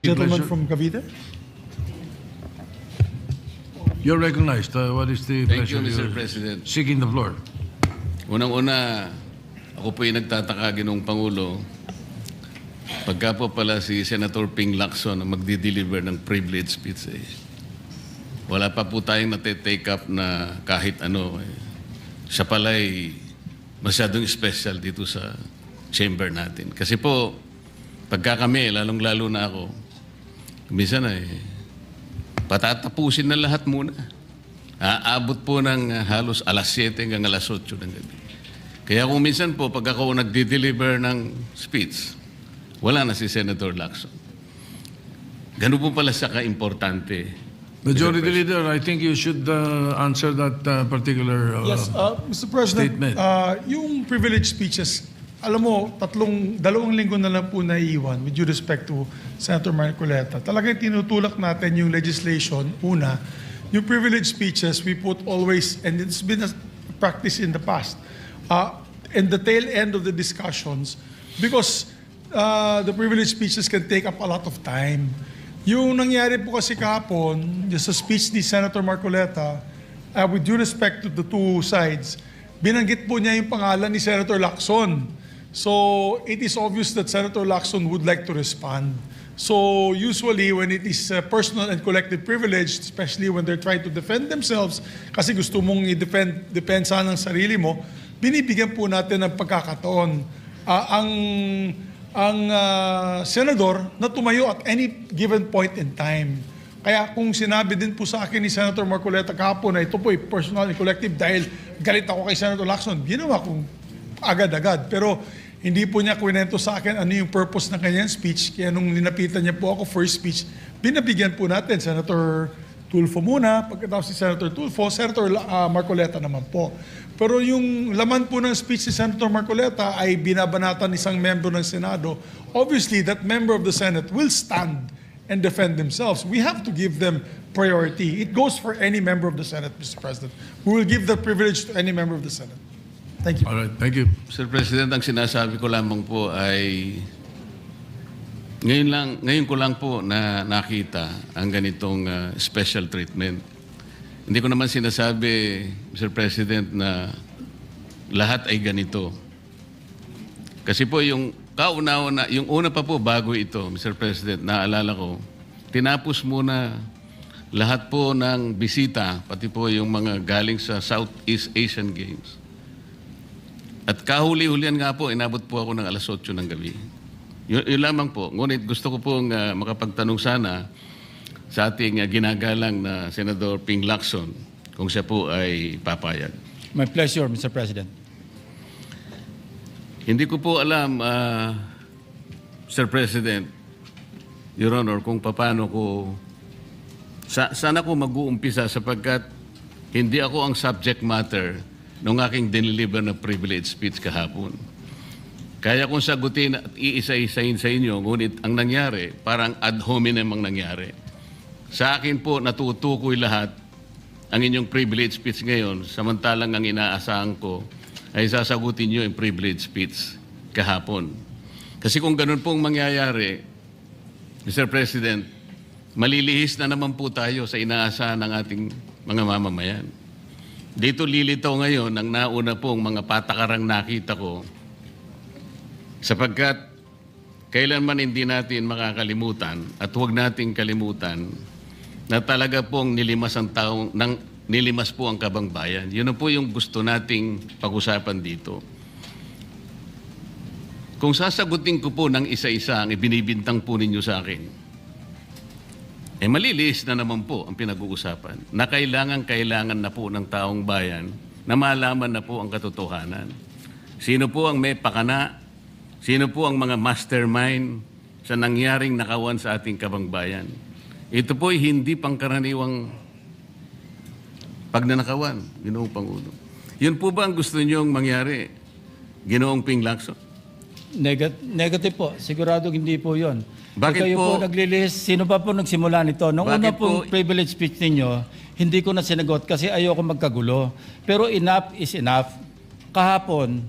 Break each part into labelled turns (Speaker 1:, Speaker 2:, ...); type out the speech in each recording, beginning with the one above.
Speaker 1: Gentleman from Cavite.
Speaker 2: You're recognized. What is the
Speaker 3: Thank you,
Speaker 2: pleasure?
Speaker 3: Mr.
Speaker 2: You're
Speaker 3: President.
Speaker 2: seeking the floor.
Speaker 3: Unang-una, ako po yung nagtataka, Ginoong Pangulo, pagka po pala si Senator Ping Lacson ang magdi-deliver ng privilege speech, wala pa po tayong nate-take up na kahit ano. Siya pala ay masyadong special dito sa chamber natin. Kasi po, pagka kami, lalong-lalo na ako, minsan patatapusin na lahat muna. Aabot po ng halos alas 7 hanggang alas 8 ng gabi. Kaya kung minsan po, pag ako nagdi-deliver ng speech, wala na si Senator Lacson. Ganun po pala siya ka-importante.
Speaker 2: Majority Leader, I think you should answer that particular
Speaker 1: Yes, Mr. President,
Speaker 2: statement.
Speaker 1: yung privilege speeches, alam mo, dalawang linggo na lang po naiiwan with due respect to Senator Marcoleta. Talagang tinutulak natin yung legislation. Una, yung privilege speeches, we put always, and it's been a practice in the past, in the tail end of the discussions, because the privilege speeches can take up a lot of time. Yung nangyari po kasi kahapon, sa speech ni Senator Marcoleta, with due respect to the two sides, binanggit po niya yung pangalan ni Senator Lacson. So it is obvious that Senator Lacson would like to respond. So usually when it is personal and collective privilege, especially when they're trying to defend themselves, kasi gusto mong i-defend sana ang sarili mo, binibigyan po natin ng pagkakataon. Ang senador na tumayo at any given point in time. Kaya kung sinabi din po sa akin ni Senator Marcoleta kahapon na ito po ay personal and collective dahil galit ako kay Senator Lacson, ginawa kong agad-agad. Pero hindi po niya kwento sa akin ano yung purpose ng kanyang speech. Kaya nung linapitan niya po ako first speech, binabigyan po natin Senator Tulfo muna, pagkatapos si Senator Tulfo, Senator Marcoleta naman po. Pero yung laman po ng speech ni Senator Marcoleta ay binabanatan isang membro ng Senado. Obviously, that member of the Senate will stand and defend themselves. We have to give them priority. It goes for any member of the Senate, Mr. President. We will give that privilege to any member of the Senate. Thank you.
Speaker 2: All right, thank you.
Speaker 3: Mr. President, ang sinasabi ko lamang po ay ngayon ko lang po na nakita ang ganitong special treatment. Hindi ko naman sinasabi, Mr. President, na lahat ay ganito. Kasi po yung kauna-una, yung una pa po bago ito, Mr. President, naalala ko, tinapos muna lahat po ng bisita, pati po yung mga galing sa Southeast Asian Games. At kahuli-hulian nga po, inabot po ako ng alas 8 ng gabi. Yun lamang po. Ngunit gusto ko pong makapagtanong sana sa ating ginagalang na Senador Ping Lacson kung siya po ay papayag.
Speaker 4: My pleasure, Mr. President.
Speaker 3: Hindi ko po alam, Mr. President, Your Honor, kung paano ko, sana ko mag-uumpisa sapagkat hindi ako ang subject matter nung aking dineliver na privilege speech kahapon. Kaya kung sagutin at iisa-isahin sa inyo, ngunit ang nangyari, parang ad hominem ang nangyari. Sa akin po, natutukoy lahat ang inyong privilege speech ngayon, samantalang ang inaasahan ko ay sasagutin nyo yung privilege speech kahapon. Kasi kung ganun pong mangyayari, Mr. President, malilihis na naman po tayo sa inaasahan ng ating mga mamamayan. Dito lilitaw ngayon ang nauna pong mga patakarang nakita ko sapagkat kailanman hindi natin makakalimutan at huwag nating kalimutan na talaga pong nilimas po ang kabangbayan. Yun na po yung gusto nating pag-usapan dito. Kung sasagutin ko po ng isa-isa ang ibinibintang po ninyo sa akin, maliliis na naman po ang pinag-uusapan na kailangan na po ng taong bayan na malaman na po ang katotohanan. Sino po ang may pakana? Sino po ang mga mastermind sa nangyaring nakawan sa ating kabangbayan? Ito po ay hindi pangkaraniwang pagnanakawan, Ginoong Pangulo. Yun po ba ang gusto niyong mangyari, Ginoong Ping Lacson?
Speaker 4: Negative po. Sigurado hindi po yun.
Speaker 3: Bakit
Speaker 4: kayo
Speaker 3: po?
Speaker 4: po naglilihis, sino pa po nagsimula nito? Nung una pong privilege speech ninyo, hindi ko na sinagot kasi ayoko magkagulo. Pero enough is enough. Kahapon,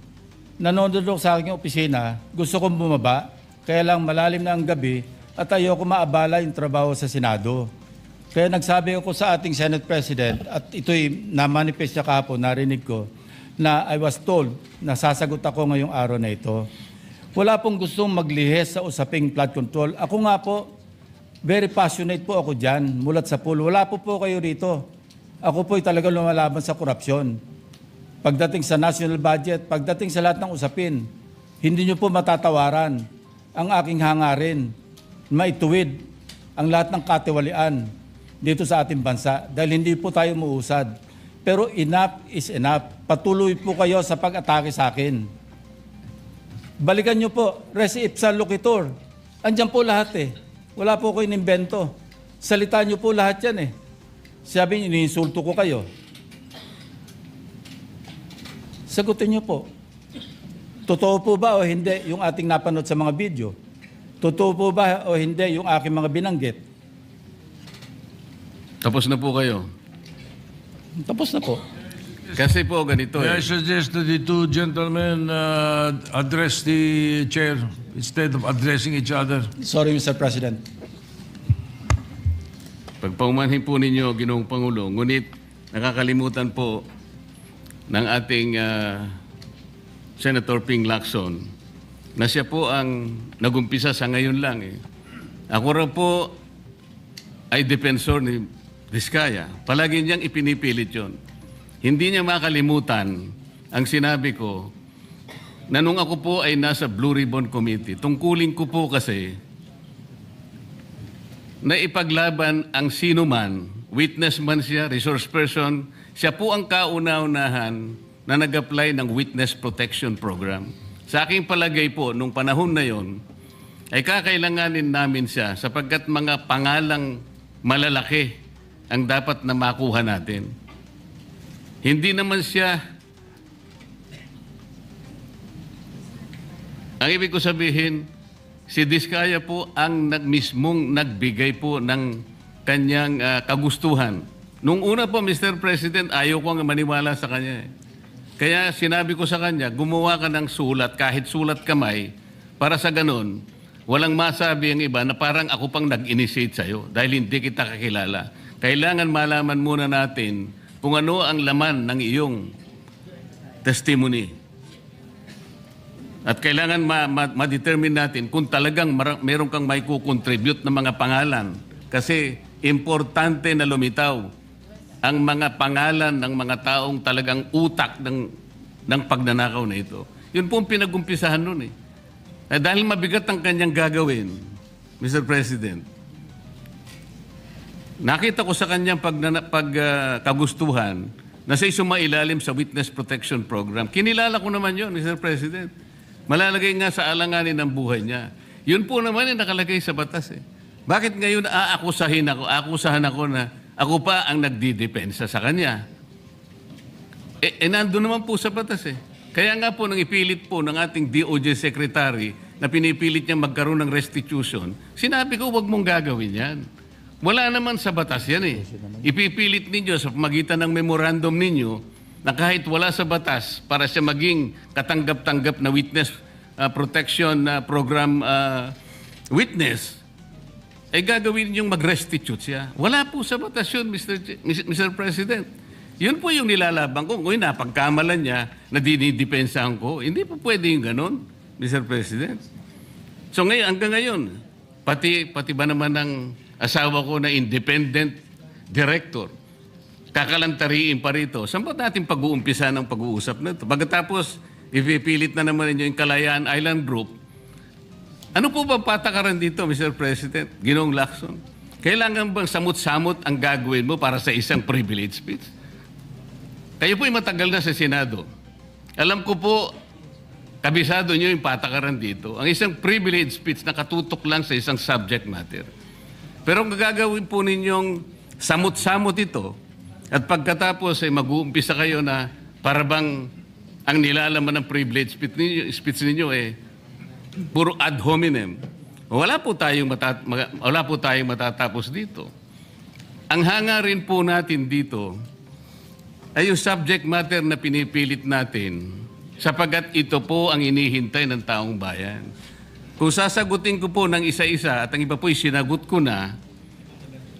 Speaker 4: nanonood ako sa aking opisina, gusto kong bumaba, kaya lang malalim na ang gabi, at ayoko maabala yung trabaho sa Senado. Kaya nagsabi ako sa ating Senate President, at ito'y na-manifest niya kahapon, narinig ko, na I was told na sasagot ako ngayong araw na ito. Wala pong gustong maglihis sa usaping flood control. Ako nga po, very passionate po ako dyan, mulat sa pool. Wala po kayo rito. Ako po'y talagang lumalaban sa korupsyon. Pagdating sa national budget, pagdating sa lahat ng usapin, hindi nyo po matatawaran ang aking hangarin, maituwid ang lahat ng katiwalian dito sa ating bansa dahil hindi po tayo muusad. Pero enough is enough. Patuloy po kayo sa pag-atake sa akin. Balikan nyo po, res ipsa loquitur. Andyan po lahat eh. Wala po ko inimbento. Salita nyo po lahat yan eh. Sabi nyo, iniinsulto ko kayo. Sagutin nyo po. Totoo po ba o hindi yung ating napanood sa mga video? Totoo po ba o hindi yung aking mga binanggit?
Speaker 3: Tapos na po kayo.
Speaker 4: Tapos na po.
Speaker 3: Kasi po ganito
Speaker 2: May I
Speaker 3: eh.
Speaker 2: suggest that the two gentlemen address the chair instead of addressing each other.
Speaker 4: Sorry, Mr. President.
Speaker 3: Pagpaumanhin po ninyo, Ginoong Pangulo, ngunit nakakalimutan po ng ating Senator Ping Lacson na siya po ang nagumpisa sa ngayon lang eh. Ako raw po ay defensor ni Diskaya. Palagi niyang ipinipilit yon. Hindi niya makalimutan ang sinabi ko na nung ako po ay nasa Blue Ribbon Committee, tungkulin ko po kasi na ipaglaban ang sino man, witness man siya, resource person, siya po ang kauna-unahan na nag-apply ng Witness Protection Program. Sa aking palagay po, nung panahon na yon, ay kakailanganin namin siya sapagkat mga pangalang malalaki ang dapat na makuha natin. Hindi naman siya, ang ibig ko sabihin, si Diskaya po ang mismong nagbigay po ng kanyang kagustuhan. Nung una po, Mr. President, ayaw ko nga maniwala sa kanya. Kaya sinabi ko sa kanya, gumawa ka ng sulat, kahit sulat kamay, para sa ganun, walang masabi ang iba na parang ako pang nag-initiate sa'yo dahil hindi kita kakilala. Kailangan malaman muna natin kung ano ang laman ng iyong testimony. At kailangan ma-determine natin kung talagang meron kang may kukontribute na mga pangalan. Kasi importante na lumitaw ang mga pangalan ng mga taong talagang utak ng pagnanakaw na ito. Yun po ang pinag-umpisahan nun eh. Dahil mabigat ang kanyang gagawin, Mr. President, nakita ko sa kanyang kagustuhan na siya sumailalim sa Witness Protection Program. Kinilala ko naman yun, Mr. President. Malalagay nga sa alanganin ng buhay niya. Yun po naman ay nakalagay sa batas eh. Bakit ngayon akusahan ako na ako pa ang nagdidepensa sa kanya? Nandun naman po sa batas eh. Kaya nga po nang ipilit po ng ating DOJ Secretary na pinipilit niya magkaroon ng restitution, sinabi ko huwag mong gagawin yan. Wala naman sa batas yan eh. Ipipilit ninyo sa pamagitan ng memorandum ninyo na kahit wala sa batas para siya maging katanggap-tanggap na witness protection program witness, ay gagawin ninyong mag-restitute siya. Wala po sa batas yun, Mr. President. Yun po yung nilalaban ko. Kung napagkamalan niya na dinidepensahan ko, hindi po pwede yung ganun, Mr. President. So ngayon, hanggang ngayon, pati ba naman ng asawa ko na independent director, kakalantariin pa rito. Saan ba natin pag-uumpisa ng pag-uusap na ito? Pagkatapos, ipipilit na naman ninyo yung Kalayaan Island Group. Ano po ba patakaran dito, Mr. President? Ginoong Lacson? Kailangan bang samot-samot ang gagawin mo para sa isang privilege speech? Kayo po'y matagal na sa Senado. Alam ko po, kabisado nyo yung patakaran dito. Ang isang privilege speech nakatutok lang sa isang subject matter. Pero ang gagawin po ninyong samot-samot ito at pagkatapos ay mag-uumpisa kayo na parabang ang nilalaman ng privilege speech ninyo eh puro ad hominem. Wala po tayong matatapos dito. Ang hangarin po natin dito ay yung subject matter na pinipilit natin sapagat ito po ang inihintay ng taong bayan. Kung sasagutin ko po ng isa-isa at ang iba po'y sinagot ko na,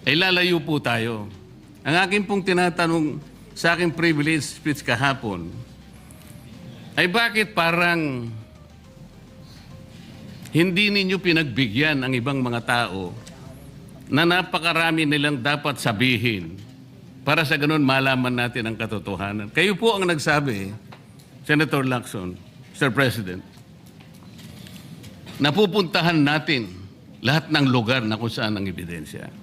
Speaker 3: ay lalayo po tayo. Ang akin pong tinatanong sa aking privilege speech kahapon, ay bakit parang hindi ninyo pinagbigyan ang ibang mga tao na napakarami nilang dapat sabihin para sa ganun malaman natin ang katotohanan. Kayo po ang nagsabi, Senator Lacson, Mr. President, napupuntahan natin lahat ng lugar na kung saan ang ebidensya.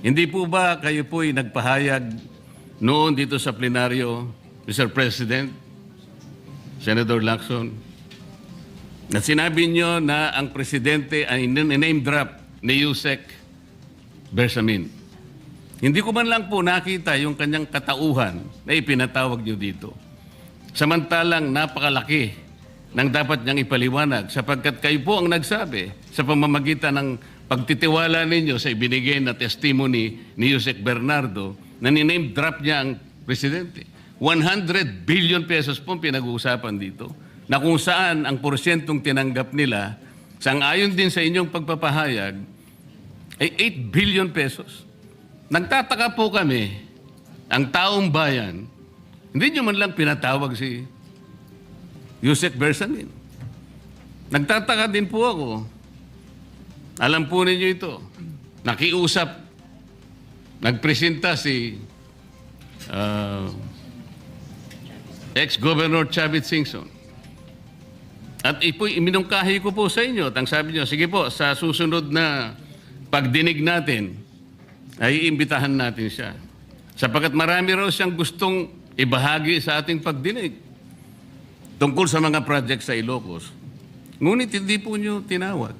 Speaker 3: Hindi po ba kayo po'y nagpahayag noon dito sa plenaryo, Mr. President, Senator Lacson, na sinabi nyo na ang presidente ay name drop ni Yusek Bersamin. Hindi ko man lang po nakita yung kanyang katauhan na ipinatawag nyo dito. Samantalang napakalaki ng dapat niyang ipaliwanag sapagkat kayo po ang nagsabi sa pamamagitan ng pagtitiwala ninyo sa ibinigay na testimony ni Yusek Bernardo na niname drop niya ang presidente. 100 billion pesos po pinag-uusapan dito na kung saan ang porsyentong tinanggap nila sang-ayon din sa inyong pagpapahayag ay 8 billion pesos. Nagtataka po kami, ang taong bayan, hindi nyo man lang pinatawag si Yusek Bersamin. Nagtataka din po ako. Alam po ninyo ito. Nakiusap, nagpresenta si ex-Governor Chavit Singson. At iminungkahi ko po sa inyo at ang sabi nyo, sige po, sa susunod na pagdinig natin, ay iimbitahan natin siya. Sapagkat marami raw siyang gustong ibahagi sa ating pagdinig tungkol sa mga project sa Ilocos. Ngunit hindi po nyo tinawag.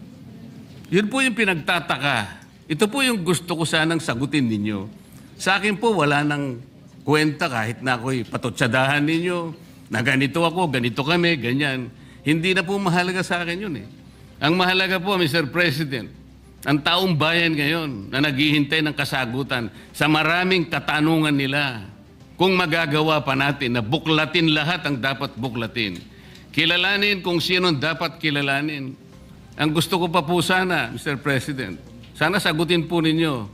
Speaker 3: Yun po yung pinagtataka. Ito po yung gusto ko sanang sagutin ninyo. Sa akin po, wala nang kwenta kahit na ako'y patutsadahan ninyo, na ganito ako, ganito kami, ganyan. Hindi na po mahalaga sa akin yun eh. Ang mahalaga po, Mr. President, ang taong bayan ngayon na naghihintay ng kasagutan sa maraming katanungan nila kung magagawa pa natin na buklatin lahat ang dapat buklatin. Kilalanin kung sino dapat kilalanin. Ang gusto ko pa po sana, Mr. President, sana sagutin po ninyo,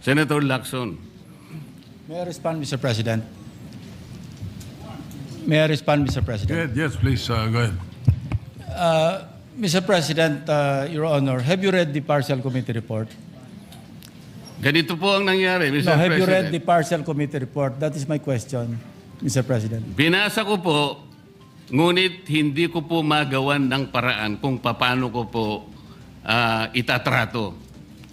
Speaker 3: Senator Lacson.
Speaker 4: May I respond, Mr. President? May I respond, Mr. President?
Speaker 2: Yes, please, go ahead.
Speaker 4: Mr. President, Your Honor, have you read the partial committee report?
Speaker 3: Ganito po ang nangyari, Mr.
Speaker 4: No, have you read
Speaker 3: President.
Speaker 4: the partial committee report? That is my question, Mr. President.
Speaker 3: Binasa ko po, ngunit hindi ko po magawan ng paraan kung paano ko po itatrato.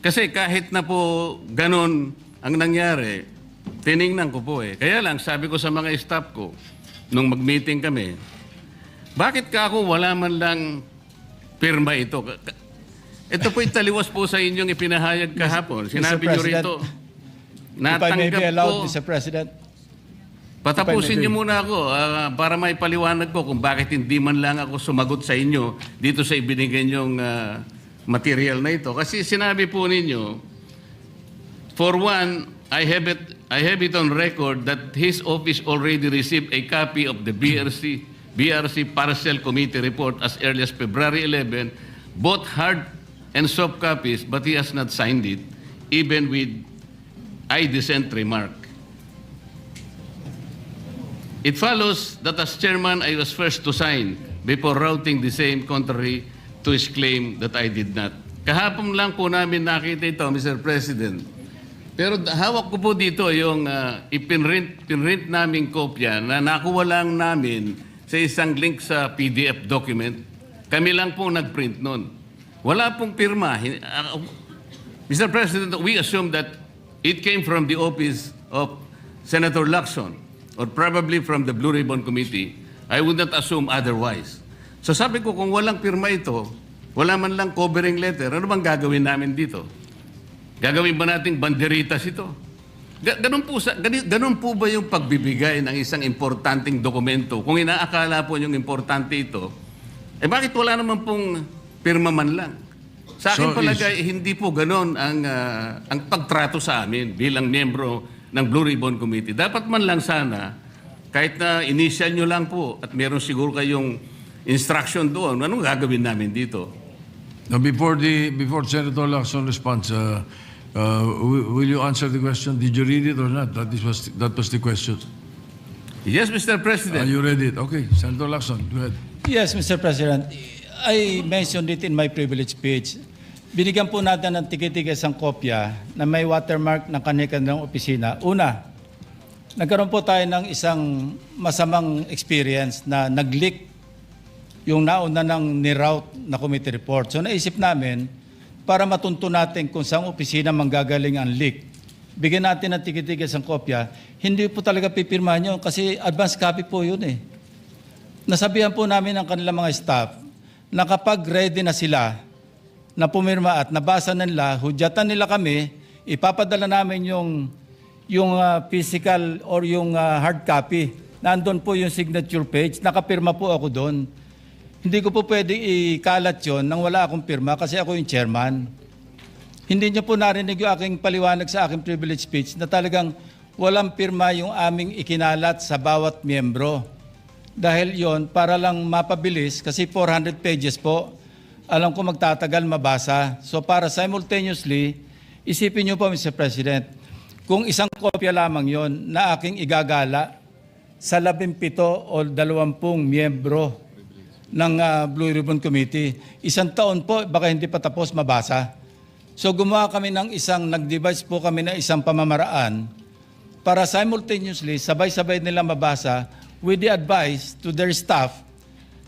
Speaker 3: Kasi kahit na po ganun ang nangyari, tiningnan ko po eh. Kaya lang, sabi ko sa mga staff ko, nung mag-meeting kami, bakit ka ako wala man lang pirma ito? Ito po italiwas po sa inyong ipinahayag kahapon. Sinabi nyo rito,
Speaker 4: If I may be
Speaker 3: natanggap
Speaker 4: allowed,
Speaker 3: ko.
Speaker 4: Mr. President.
Speaker 3: Patapusin niyo muna ako para may paliwanag ko kung bakit hindi man lang ako sumagot sa inyo dito sa ibinigay niyong material na ito. Kasi sinabi po ninyo, for one, I have it on record that his office already received a copy of the BRC Partial Committee report as early as February 11, both hard and soft copies, but he has not signed it, even with I dissent remark. It follows that as chairman, I was first to sign before routing the same contrary to his claim that I did not. Kahapon lang po namin nakita ito, Mr. President. Pero hawak ko po dito yung ipinrint naming kopya na nakuha lang namin sa isang link sa PDF document. Kami lang po nagprint nun. Wala pong pirma. Mr. President, we assume that it came from the office of Senator Lacson or probably from the Blue Ribbon Committee. I would not assume otherwise. So sabi ko, kung walang pirma ito, wala man lang covering letter, ano bang gagawin namin dito? Gagawin ba nating banderitas ito? Ganun po ba yung pagbibigay ng isang importanteng dokumento? Kung inaakala po yung importante ito, eh bakit wala naman pong pirma man lang? Sa akin palagay, hindi po ganun ang pagtrato sa amin bilang miyembro ng Blue Ribbon Committee. Dapat man lang sana, kahit na initial nyo lang po at meron siguro kayong instruction doon, anong gagawin namin dito?
Speaker 2: Now, before Senator Lacson responds, will you answer the question? Did you read it or not? That was the question.
Speaker 3: Yes, Mr. President.
Speaker 2: You read it. Okay, Senator Lacson, go ahead.
Speaker 4: Yes, Mr. President. I mentioned it in my privilege speech. Binigyan po natin ng tikitikis ang kopya na may watermark ng kanilang opisina. Una, nagkaroon po tayo ng isang masamang experience na nag-leak yung nauna ng niroute na committee report. So naisip namin, para matunto natin kung saan opisina manggagaling ang leak, bigyan natin ng tikitikis ang kopya, hindi po talaga pipirmahan yun kasi advance copy po yun eh. Nasabihan po namin ang kanilang mga staff na kapag ready na sila na pumirma at nabasa na nila, hudyatan nila kami, ipapadala namin yung physical or yung hard copy. Nandun po yung signature page, nakapirma po ako doon. Hindi ko po pwede ikalat yon nang wala akong pirma kasi ako yung chairman. Hindi niyo po narinig yung aking paliwanag sa aking privilege speech na talagang walang pirma yung aming ikinalat sa bawat miyembro. Dahil yon para lang mapabilis kasi 400 pages po. Alam ko magtatagal mabasa. So para simultaneously, isipin niyo po Mr. President, kung isang kopya lamang yon na aking igagala sa 17 o 20 miyembro ng Blue Ribbon Committee, isang taon po, baka hindi pa tapos mabasa. So gumawa kami ng nag-devise po kami ng isang pamamaraan para simultaneously, sabay-sabay nila mabasa with the advice to their staff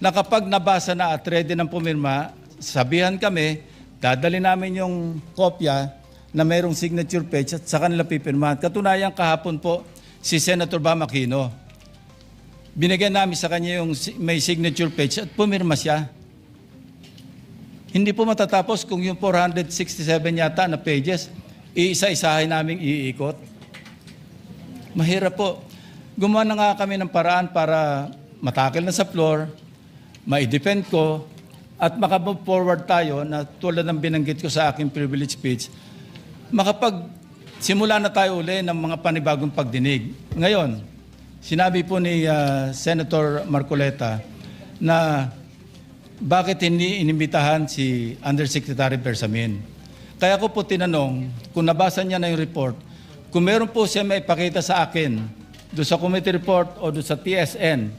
Speaker 4: na kapag nabasa na at ready ng pumirma, sabihan kami, dadali namin yung kopya na mayroong signature page at sa kanila pipirmahan. Katunayan kahapon po si Senator Bam Aquino. Binigyan namin sa kanya yung may signature page at pumirma siya. Hindi po matatapos kung yung 467 yata na pages, iisa-isahin namin iikot. Mahirap po. Gumawa na nga kami ng paraan para matakil na sa floor, ma-defend ko, at makamove forward tayo na tulad ng binanggit ko sa aking privilege speech, simula na tayo uli ng mga panibagong pagdinig. Ngayon, sinabi po ni Senator Marcoleta na bakit hindi inimbitahan si Undersecretary Bersamin. Kaya ko po tinanong, kung nabasa niya na yung report, kung meron po siya may ipakita sa akin doon sa committee report o doon sa TSN,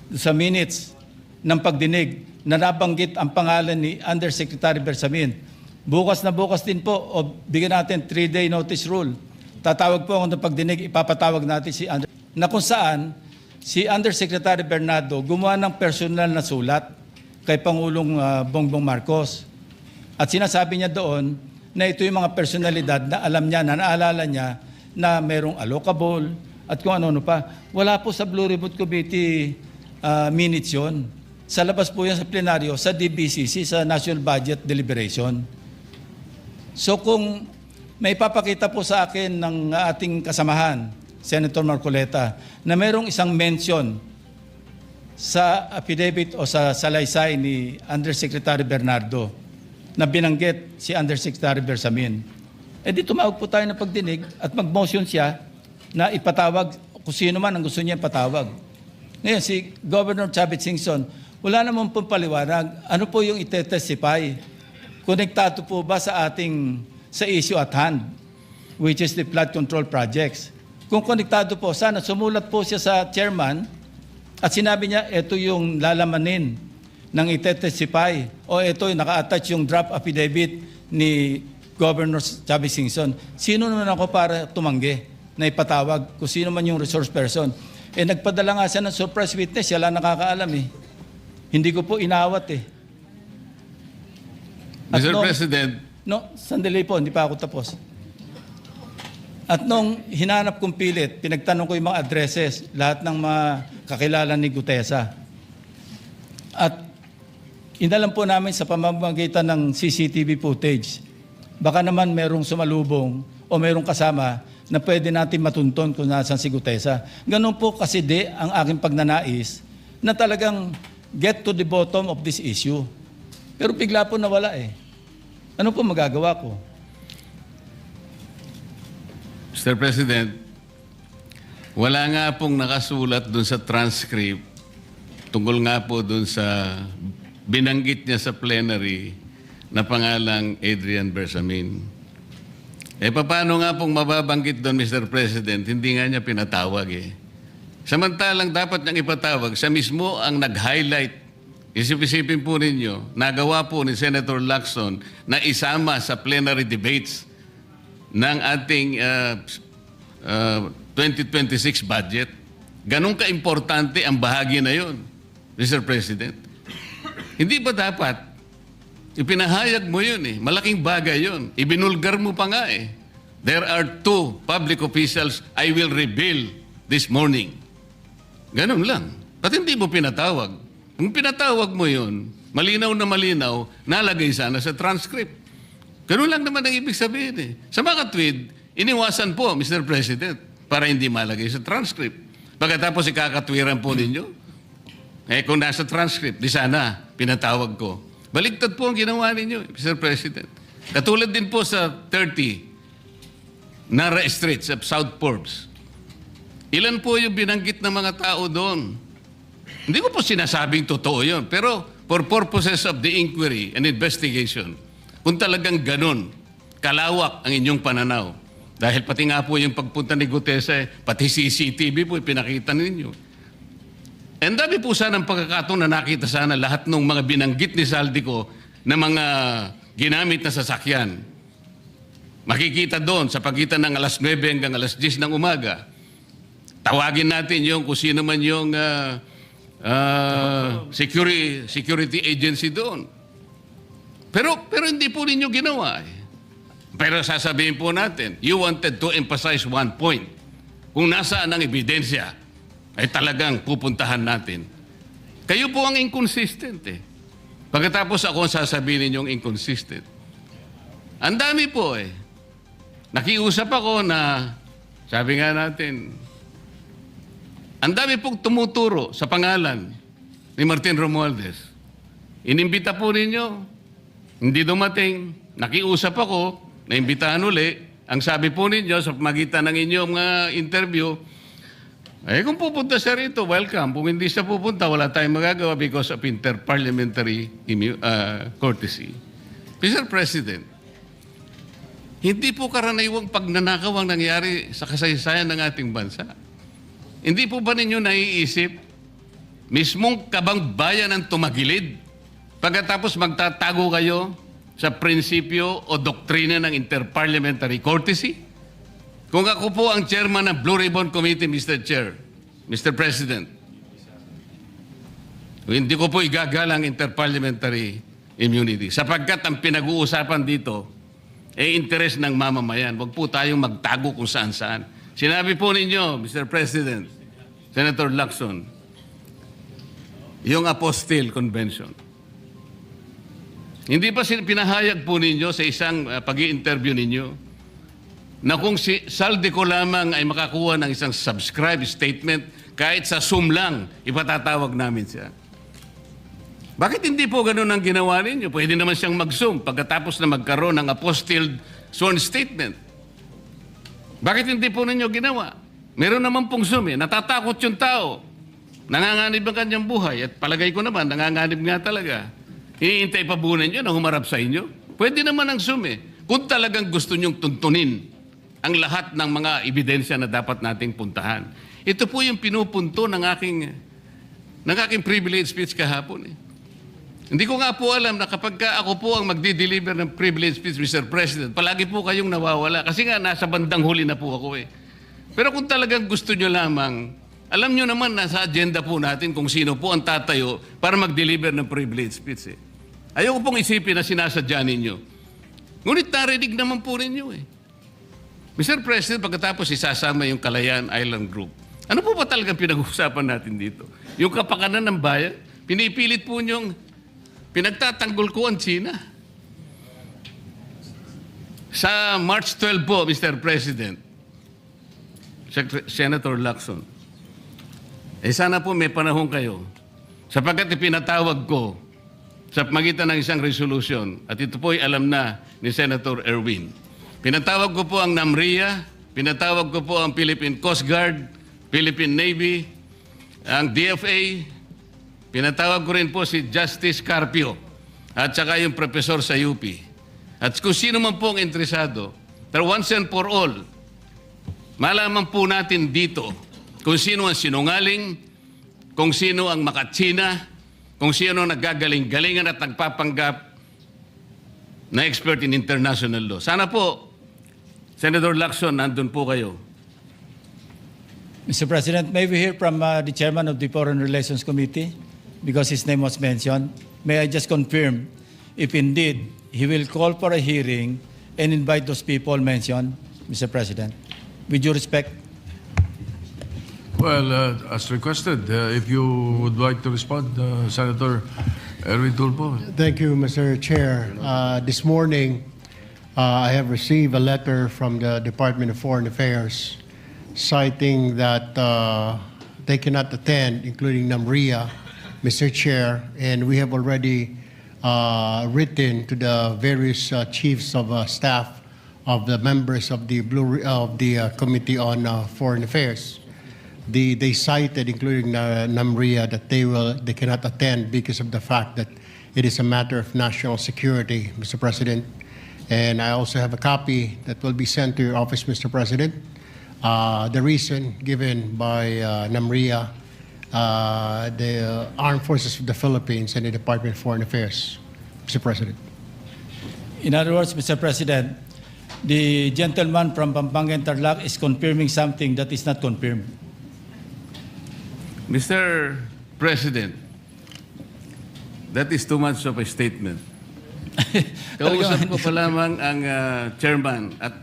Speaker 4: doon sa minutes ng pagdinig na nabanggit ang pangalan ni Undersecretary Bersamin. Bukas na bukas din po o bigyan natin 3-day notice rule. Tatawag po ako ng pagdinig, ipapatawag natin si na kung saan si Undersecretary Bernardo gumawa ng personal na sulat kay Pangulong Bongbong Marcos. At sinasabi niya doon na ito yung mga personalidad na alam niya, na naalala niya na merong allocable at kung ano-ano pa. Wala po sa Blue Ribbon Committee minutes yun. Sa labas po yan sa plenaryo, sa DBCC, sa National Budget Deliberation. So kung may papakita po sa akin ng ating kasamahan, Senator Marcoleta, na merong isang mention sa affidavit o sa salaysay ni Undersecretary Bernardo na binanggit si Undersecretary Bersamin. Di tumawag po tayo ng pagdinig at mag-motion siya na ipatawag kung sino man ang gusto niya ipatawag. Ngayon, si Governor Chavit Singson, wala naman pong paliwanag. Ano po yung ite-testify? Konektado po ba sa issue at hand, which is the flood control projects? Kung konektado po, sana sumulat po siya sa chairman at sinabi niya, ito yung lalamanin ng ite-testify o ito yung naka-attach yung draft affidavit ni Governor Chavit Singson. Sino naman ako para tumanggi na ipatawag kung sino man yung resource person? Nagpadala nga siya ng surprise witness, siya lang nakakaalam eh. Hindi ko po inawat eh. At
Speaker 3: Mr. President.
Speaker 4: Sandali po, hindi pa ako tapos. At nung hinanap kong pilit, pinagtanong ko yung mga addresses, lahat ng mga kakilala ni Gutesa. At inalam po namin sa pamamagitan ng CCTV footage, baka naman merong sumalubong o merong kasama na pwede natin matunton kung nasan si Gutesa. Ganun po kasi ang aking pagnanais na talagang get to the bottom of this issue. Pero bigla po nawala eh. Ano po magagawa ko?
Speaker 3: Mr. President, wala nga pong nakasulat dun sa transcript tungkol nga po dun sa binanggit niya sa plenary na pangalang Adrian Bersamin. Paano nga pong mababanggit doon, Mr. President? Hindi nga niya pinatawag eh. Samantalang dapat niyang ipatawag, siya mismo ang nag-highlight. Isip-isipin po ninyo, nagawa po ni Senator Lacson na isama sa plenary debates ng ating 2026 budget. Ganun ka-importante ang bahagi na yon, Mr. President. Hindi ba dapat ipinahayag mo yun eh. Malaking bagay yun. Ibinulgar mo pa nga eh. There are 2 public officials I will reveal this morning. Ganun lang. Ba't hindi mo pinatawag? Kung pinatawag mo yun, malinaw na malinaw, nalagay sana sa transcript. Ganun lang naman ang ibig sabihin eh. Sa mga tweet, iniwasan po, Mr. President, para hindi malagay sa transcript. Pagkatapos ikakatwiran po ninyo, kung nasa transcript, di sana pinatawag ko. Baliktad po ang ginawa ninyo, Mr. President. Katulad din po sa 30 Nara Street sa South Forbes. Ilan po yung binanggit ng mga tao doon? Hindi ko po sinasabing totoo yun. Pero for purposes of the inquiry and investigation, kung talagang ganun, kalawak ang inyong pananaw. Dahil pati nga po yung pagpunta ni Gutesa, pati CCTV po pinakita ninyo. And dami po sana ang pagkakataon na nakita sana lahat ng mga binanggit ni Saldico na mga ginamit na sasakyan. Makikita doon sa pagitan ng alas 9 hanggang alas 10 ng umaga. Tawagin natin yung kung sino man yung security agency doon. Pero hindi po ninyo ginawa eh. Pero sasabihin po natin, you wanted to emphasize one point. Kung nasaan ang ebidensya, ay talagang pupuntahan natin. Kayo po ang inconsistent eh. Pagkatapos ako ang sasabihin ninyong inconsistent. Ang dami po eh. Nakiusap ako na, sabi nga natin, ang dami pong tumuturo sa pangalan ni Martin Romualdez. Inimbita po ninyo, hindi dumating, nakiusap ako, naimbitahan uli, ang sabi po ninyo sa magitan ng inyong interview, kung pupunta siya rito, welcome. Kung hindi siya pupunta, wala tayong magagawa because of interparliamentary courtesy. Mr. President, hindi po karaniwang pagnanakaw ang nangyari sa kasaysayan ng ating bansa. Hindi po ba ninyo naiisip, mismong kabang bayan ang tumagilid, pagkatapos magtatago kayo sa prinsipyo o doktrina ng interparliamentary courtesy? Kung ako po ang chairman ng Blue Ribbon Committee, Mr. Chair, Mr. President, hindi ko po igagalang interparliamentary immunity sapagkat ang pinag-uusapan dito ay interes ng mamamayan. Huwag po tayong magtago kung saan-saan. Sinabi po ninyo, Mr. President, Senator Lacson, yung Apostille Convention. Hindi pa pinahayag po ninyo sa isang pag-i-interview ninyo na kung si Saldico lamang ay makakuha ng isang subscribe statement, kahit sa Zoom lang, ipatatawag namin siya. Bakit hindi po ganun ang ginawa ninyo? Pwede naman siyang mag-Zoom pagkatapos na magkaroon ng apostilled sworn statement. Bakit hindi po ninyo ginawa? Meron naman pong Zoom eh. Natatakot yung tao. Nanganganib ang kanyang buhay. At palagay ko naman, nanganganib nga talaga. Iniintay pa po ninyo na humarap sa inyo? Pwede naman ang Zoom eh. Kung talagang gusto nyong tuntunin ang lahat ng mga ebidensya na dapat nating puntahan. Ito po yung pinupunto ng aking privilege speech kahapon. Eh. Hindi ko nga po alam na kapag ako po ang magdi-deliver ng privilege speech, Mr. President, palagi po kayong nawawala. Kasi nga, nasa bandang huli na po ako eh. Pero kung talagang gusto nyo lamang, alam nyo naman, nasa agenda po natin kung sino po ang tatayo para mag-deliver ng privilege speech eh. Ayoko pong isipin na sinasadya ninyo. Ngunit narinig naman po ninyo eh. Mr. President, pagkatapos isasama yung Kalayaan Island Group, ano po ba talagang pinag-uusapan natin dito? Yung kapakanan ng bayan, pinipilit po niyong pinagtatanggol ko ang China. Sa March 12 po, Mr. President, Senator Lacson, sana po may panahon kayo sapagkat ipinatawag ko sa magitan ng isang resolution at ito po ay alam na ni Senator Erwin. Pinatawag ko po ang NAMRIA, pinatawag ko po ang Philippine Coast Guard, Philippine Navy, ang DFA, pinatawag ko rin po si Justice Carpio at saka yung profesor sa UP. At kung sino man po ang interesado, pero once and for all, malaman po natin dito kung sino ang sinungaling, kung sino ang makatsina, kung sino ang naggagaling-galingan at nagpapanggap na expert in international law. Sana po, Senator Lacson, nandun po kayo.
Speaker 4: Mr. President, may we hear from the chairman of the Foreign Relations Committee because his name was mentioned. May I just confirm if indeed he will call for a hearing and invite those people mentioned, Mr. President, with due respect?
Speaker 2: Well, as requested, if you would like to respond, Senator Erwin Tulfo.
Speaker 5: Thank you, Mr. Chair. This morning, I have received a letter from the Department of Foreign Affairs citing that they cannot attend, including NAMRIA, Mr. Chair, and we have already written to the various chiefs of staff of the members of the Committee on Foreign Affairs. They cited, including NAMRIA, that they cannot attend because of the fact that it is a matter of national security, Mr. President. And I also have a copy that will be sent to your office, Mr. President. The reason given by NAMRIA, the Armed Forces of the Philippines, and the Department of Foreign Affairs, Mr. President.
Speaker 4: In other words, Mr. President, the gentleman from Pampanga and Tarlac is confirming something that is not confirmed.
Speaker 3: Mr. President, that is too much of a statement. Kausap ko pa lamang ang chairman at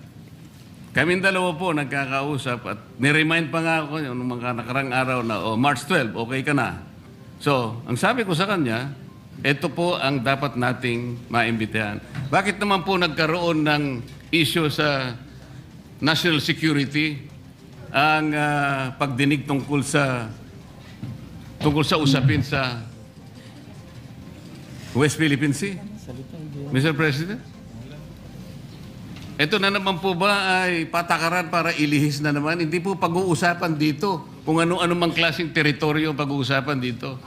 Speaker 3: kaming dalawa po nagkakausap at niremind pa nga ako yung mga nakarang araw na March 12, okay ka na. So, ang sabi ko sa kanya, ito po ang dapat nating maimbitahan. Bakit naman po nagkaroon ng issue sa national security ang pagdinig tungkol sa usapin sa West Philippine Sea? Mr. President? Ito na naman po ba ay patakaran para ilihis na naman? Hindi po pag-uusapan dito kung ano-ano mang klaseng teritoryo pag-uusapan dito.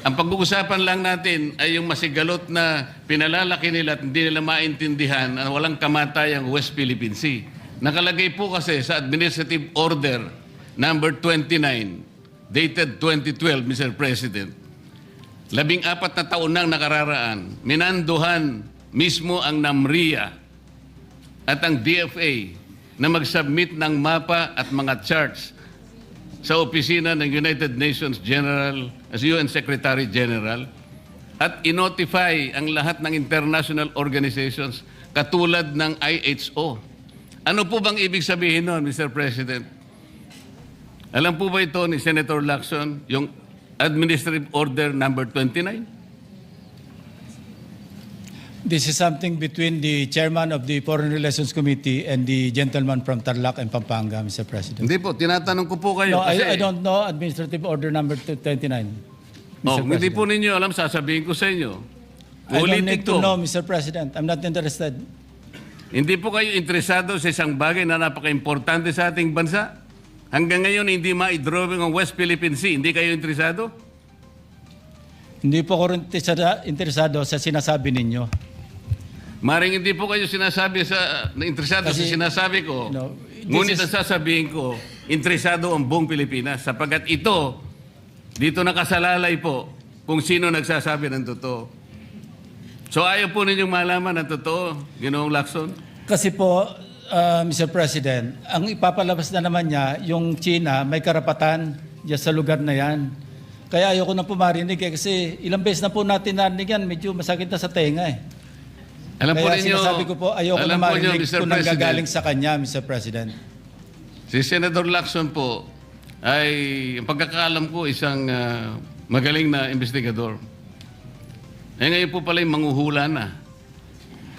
Speaker 3: Ang pag-uusapan lang natin ay yung masigalot na pinalalaki nila at hindi nila maintindihan na walang kamatayang West Philippine Sea. Nakalagay po kasi sa Administrative Order number 29, dated 2012, Mr. President. 14 na taon nang nakararaan, minanduhan mismo ang NAMRIA at ang DFA na mag-submit ng mapa at mga charts sa opisina ng United Nations General as UN Secretary General at inotify ang lahat ng international organizations katulad ng IHO. Ano po bang ibig sabihin nun, Mr. President? Alam po ba ito ni Senator Lacson, yung Administrative Order number 29?
Speaker 4: This is something between the chairman of the Foreign Relations Committee and the gentleman from Tarlac and Pampanga, Mr. President.
Speaker 3: Hindi po, tinatanong ko po kayo.
Speaker 4: No,
Speaker 3: kasi,
Speaker 4: I don't know Administrative Order number 29. Mr.
Speaker 3: hindi
Speaker 4: President.
Speaker 3: po ninyo alam, sasabihin ko sa inyo.
Speaker 4: I don't
Speaker 3: Ulitin
Speaker 4: need to
Speaker 3: ko.
Speaker 4: know, Mr. President. I'm not interested.
Speaker 3: Hindi po kayo interesado sa isang bagay na napaka-importante sa ating bansa? Hanggang ngayon, hindi ma-drawing ang West Philippine Sea. Hindi kayo interesado?
Speaker 4: Hindi po ako rin interesado sa sinasabi ninyo.
Speaker 3: Maring hindi po kayo interesado sa
Speaker 4: Kasi,
Speaker 3: sinasabi ko.
Speaker 4: no,
Speaker 3: Ngunit ang sasabihin ko, interesado ang buong Pilipinas. Sapagkat ito, dito nakasalalay po kung sino nagsasabi ng totoo. So ayaw po ninyong malaman ng totoo, Ginoong Lacson?
Speaker 4: Kasi po, Mr. President, ang ipapalabas na naman niya, yung China may karapatan dyan sa lugar na yan. Kaya ayoko na po marinig kasi ilang beses na po natin narinig yan, medyo masakit na sa tenga eh.
Speaker 3: Alam po
Speaker 4: Kaya
Speaker 3: ninyo,
Speaker 4: sinasabi ko po, ayoko na
Speaker 3: alam po ninyo,
Speaker 4: marinig
Speaker 3: Mr.
Speaker 4: kung
Speaker 3: President,
Speaker 4: nanggagaling sa kanya, Mr. President.
Speaker 3: si Senator Lacson po ay, ang pagkakaalam ko, isang magaling na investigador. Ngayon po pala yung manghuhula na.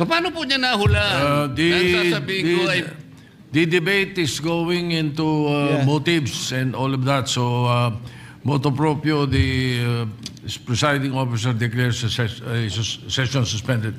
Speaker 3: Paano po niya nahulaan? Ang sasabihin ko ay...
Speaker 2: The debate is going into
Speaker 4: Yeah.
Speaker 2: motives and all of that. So, motu proprio, the presiding officer declares the session suspended.